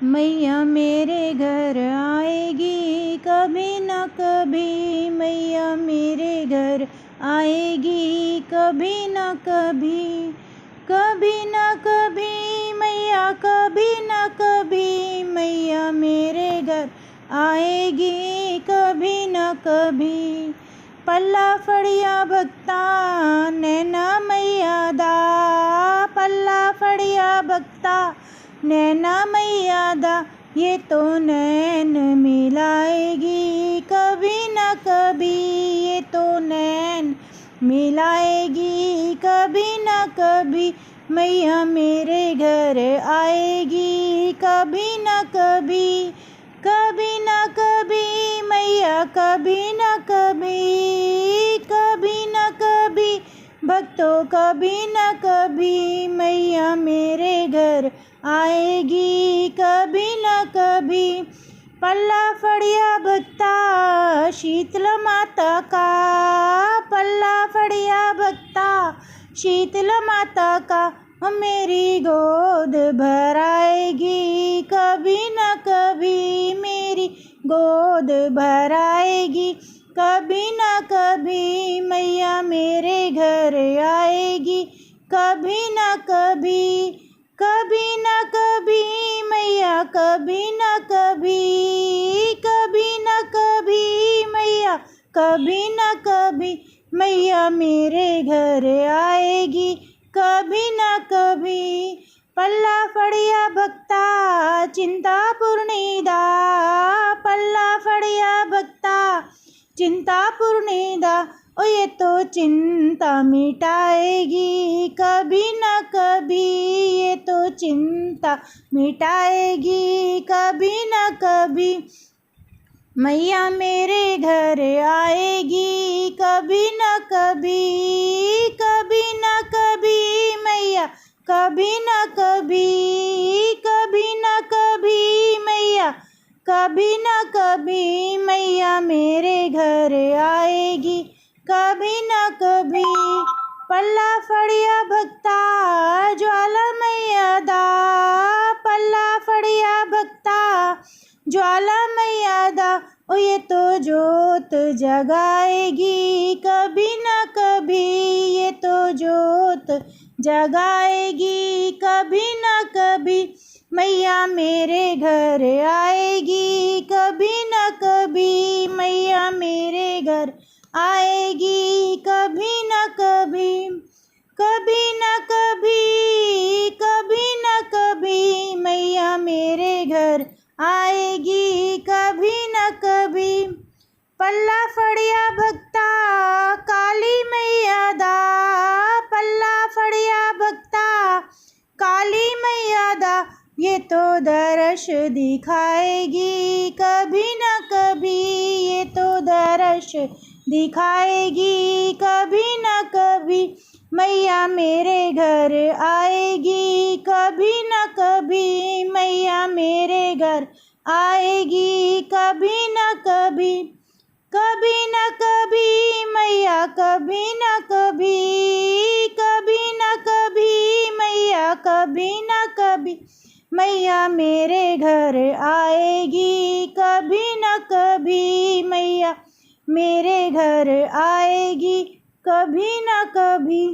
मैया मेरे घर आएगी कभी न कभी, मैया मेरे घर आएगी कभी न कभी, कभी न कभी मैया कभी न कभी, मैया मेरे घर आएगी कभी न कभी। पल्ला फड़िया भक्ता नैना मैया दा, पल्ला फड़िया भक्ता नैना मैया दा, ये तो नैन मिलाएगी कभी न कभी, ये तो नैन मिलाएगी कभी न कभी, मैया मेरे घर आएगी कभी न कभी, कभी न कभी मैया कभी न कभी, कभी न कभी भक्तों कभी न कभी, मैया मेरे घर आएगी कभी न कभी। पल्ला फड़िया भक्ता शीतल माता का, पल्ला फड़िया भक्ता शीतल माता का, मेरी गोद भराएगी कभी न कभी, मेरी गोद भराएगी कभी न कभी, मैया मेरे घर आएगी कभी न कभी, कभी न कभी मैया कभी न कभी, कभी न कभी मैया कभी न कभी, मैया मेरे घर आएगी कभी न कभी। पल्ला फड़िया भक्ता चिंतापूर्णी दा, पल्ला फड़िया भक्ता चिंतापूर्णी दा, ओ ये तो चिंता मिटाएगी कभी न कभी, ये तो चिंता मिटाएगी कभी न कभी, मैया मेरे घर आएगी कभी न कभी, कभी न कभी मैया कभी न कभी, कभी न कभी मैया कभी न कभी, मैया मेरे घर आएगी कभी न कभी। पल्ला फड़िया भक्ता ज्वाला मैया दा, पल्ला फड़िया भक्ता ज्वाला मैया दा, ओ ये तो जोत जगाएगी कभी न कभी, ये तो जोत जगाएगी कभी न कभी, मैया मेरे घर आएगी कभी न कभी, मैया मेरे घर आएगी कभी न कभी, कभी न कभी, कभी न कभी, मैया मेरे घर आएगी कभी न कभी। पल्ला फड़िया भक्ता काली मैया दा, पल्ला फड़िया भक्ता काली मैया दा, ये तो दर्श दिखाएगी कभी न कभी, ये तो दर्श दिखाएगी कभी न कभी, मैया मेरे घर आएगी कभी न कभी, मैया मेरे घर आएगी कभी न कभी, कभी न कभी मैया कभी न कभी, कभी न कभी मैया कभी न कभी, मैया मेरे घर आएगी कभी न कभी, मैया मेरे घर आएगी कभी न कभी।